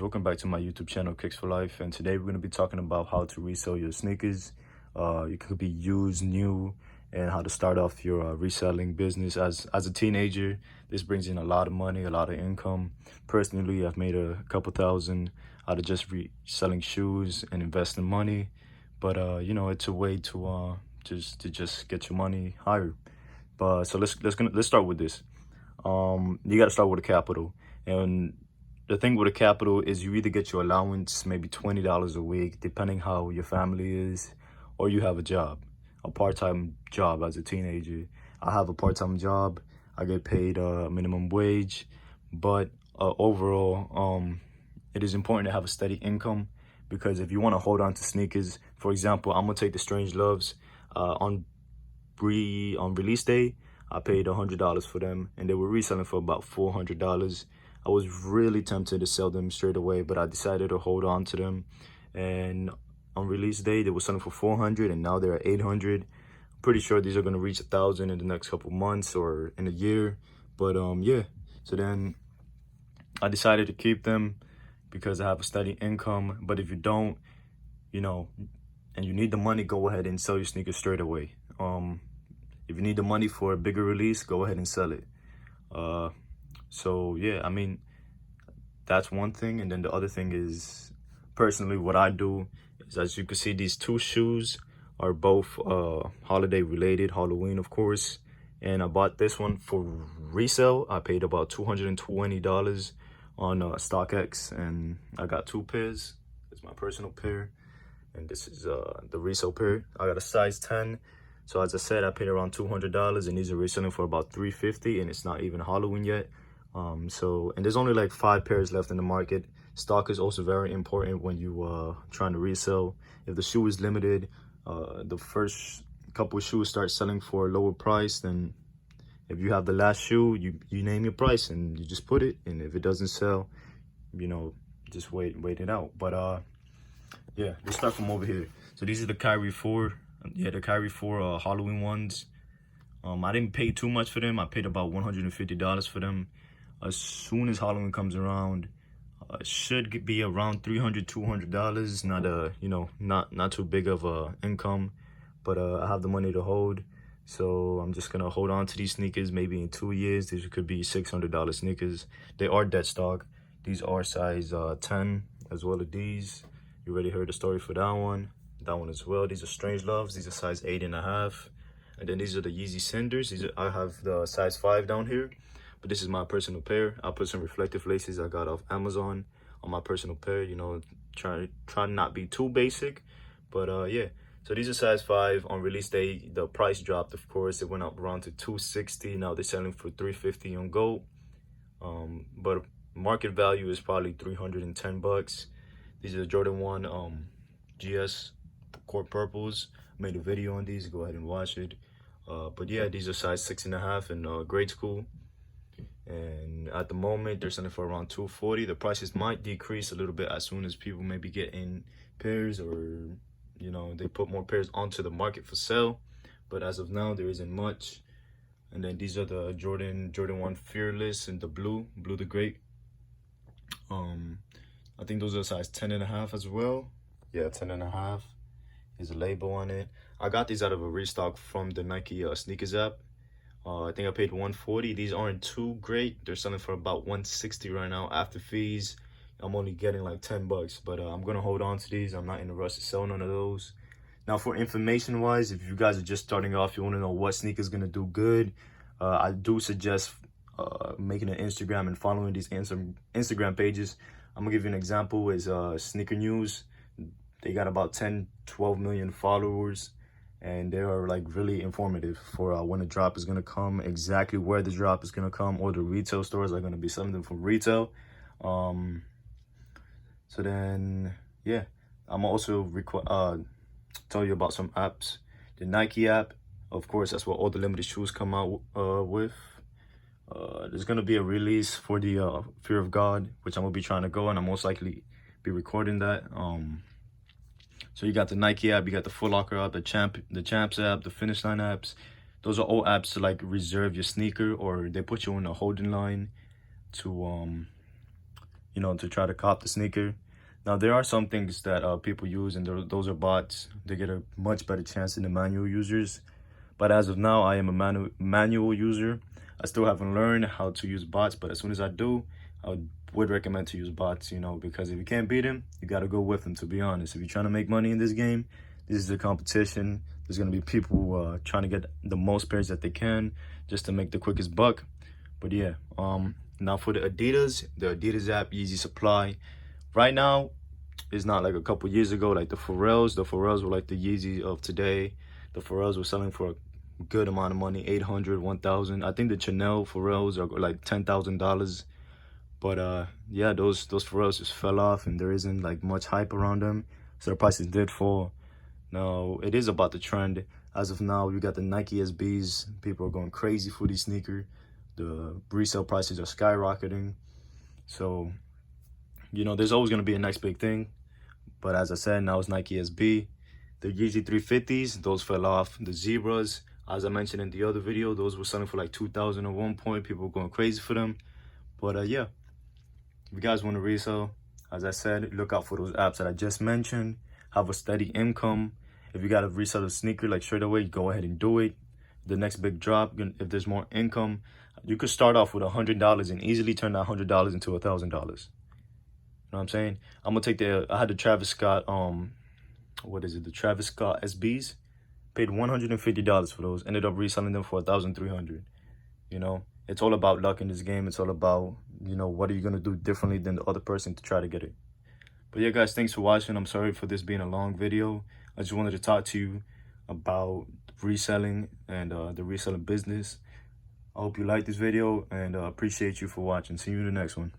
Welcome back to my YouTube channel, Kicks for Life, and today we're going to be talking about how to resell your sneakers. It could be used, new, and how to start off your reselling business. As a teenager, this brings in a lot of money, a lot of income. Personally, I've made a couple thousand out of just reselling shoes and investing money. But you know, it's a way to just get your money higher. But so let's start with this. You got to start with a capital. And the thing with a capital is you either get your allowance, maybe $20 a week, depending how your family is, or you have a job, a part-time job as a teenager. I have a part-time job. I get paid minimum wage, but overall, it is important to have a steady income, because if you want to hold on to sneakers, for example, I'm gonna take the Strange Loves on release day. I paid $100 for them, and they were reselling for about $400. I was really tempted to sell them straight away, but I decided to hold on to them. And on release day, they were selling for $400, and now they're at $800. Pretty sure these are gonna reach $1,000 in the next couple months or in a year. But yeah, so then I decided to keep them because I have a steady income. But if you don't, you know, and you need the money, go ahead and sell your sneakers straight away. If you need the money for a bigger release, go ahead and sell it. So yeah, I mean, that's one thing. And then the other thing is, personally, what I do is, as you can see, these two shoes are both holiday related, Halloween, of course. And I bought this one for resale. I paid about $220 on StockX, and I got two pairs. It's my personal pair, and this is the resale pair. I got a size 10. So as I said, I paid around $200, and these are reselling for about $350, and it's not even Halloween yet. And there's only like 5 pairs left in the market. Stock is also very important when you trying to resell. If the shoe is limited, the first couple of shoes start selling for a lower price. Then if you have the last shoe, you name your price and you just put it. And if it doesn't sell, you know, just wait it out. But yeah, let's start from over here. So these are the Kyrie 4. Yeah, the Kyrie 4 Halloween ones. I didn't pay too much for them. I paid about $150 for them. As soon as Halloween comes around, it should be around $300, $200. Not you know, not too big of a income, but I have the money to hold. So I'm just gonna hold on to these sneakers. Maybe in 2 years, these could be $600 sneakers. They are dead stock. These are size 10 as well as these. You already heard the story for that one as well. These are Strange Loves. These are size 8.5. And then these are the Yeezy Cinders. I have the size 5 down here. But this is my personal pair. I put some reflective laces I got off Amazon on my personal pair. You know, try not be too basic. But yeah, so these are size 5. On release day, the price dropped, of course. It went up around to $260. Now they're selling for $350 on Gold. But market value is probably $310. These are the Jordan 1 GS Court Purples. Made a video on these. Go ahead and watch it. But yeah, these are size 6.5 in grade school. And at the moment, they're selling for around $240. The prices might decrease a little bit as soon as people maybe get in pairs, or you know, they put more pairs onto the market for sale. But as of now, there isn't much. And then these are the Jordan 1 Fearless in the blue the grape. I think those are size 10.5 as well. Yeah, 10.5 is a label on it. I got these out of a restock from the Nike sneakers app. I think I paid $140. These aren't too great. They're selling for about $160 right now after fees. I'm only getting like $10, but I'm gonna hold on to these. I'm not in a rush to sell none of those. Now, for information wise, if you guys are just starting off, you want to know what sneakers gonna do good, I do suggest making an Instagram and following these Instagram pages. I'm gonna give you an example. Is Sneakernews. They got about 10-12 million followers, and they are like really informative for when the drop is gonna come, exactly where the drop is gonna come, or the retail stores are gonna be selling them from retail. So then yeah, I'm also tell you about some apps. The Nike app, of course, that's what all the limited shoes come out with. There's gonna be a release for the Fear of God, which I'm gonna be trying to go, and I'm most likely be recording that. So you got the Nike app, you got the Footlocker app, the Champs app, the Finish Line apps. Those are all apps to like reserve your sneaker, or they put you in a holding line to you know, to try to cop the sneaker. Now, there are some things that people use, and those are bots. They get a much better chance than the manual users. But as of now, I am a manual user. I still haven't learned how to use bots, but as soon as I do, I would recommend to use bots, you know, because if you can't beat them, you got to go with them, to be honest. If you're trying to make money in this game, this is the competition. There's going to be people trying to get the most pairs that they can just to make the quickest buck. But yeah, now for the Adidas app, Easy Supply. Right now, it's not like a couple years ago, like the Pharrells. The Pharrells were like the Yeezy of today. The Pharrells were selling for a good amount of money, 800, 1,000. I think the Chanel Pharrells are like $10,000. But yeah, those Pharrells just fell off, and there isn't like much hype around them, so the prices did fall. Now it is about the trend. As of now, you got the Nike SBs. People are going crazy for these sneakers. The resale prices are skyrocketing. So, you know, there's always going to be a next big thing. But as I said, now it's Nike SB. The Yeezy 350s, those fell off. The Zebras, as I mentioned in the other video, those were selling for like 2,000 at one point. People were going crazy for them. But yeah, if you guys want to resell, as I said, look out for those apps that I just mentioned. Have a steady income. If you got to resell a sneaker like straight away, go ahead and do it. The next big drop, if there's more income, you could start off with $100 and easily turn that $100 into $1,000. You know what I'm saying? I'm gonna take I had the Travis Scott, what is it? The Travis Scott SBs. Paid $150 for those. Ended up reselling them for $1,300. You know, it's all about luck in this game. It's all about, you know, what are you gonna do differently than the other person to try to get it. But yeah, guys, thanks for watching. I'm sorry for this being a long video. I just wanted to talk to you about reselling and the reselling business. I hope you liked this video, and appreciate you for watching. See you in the next one.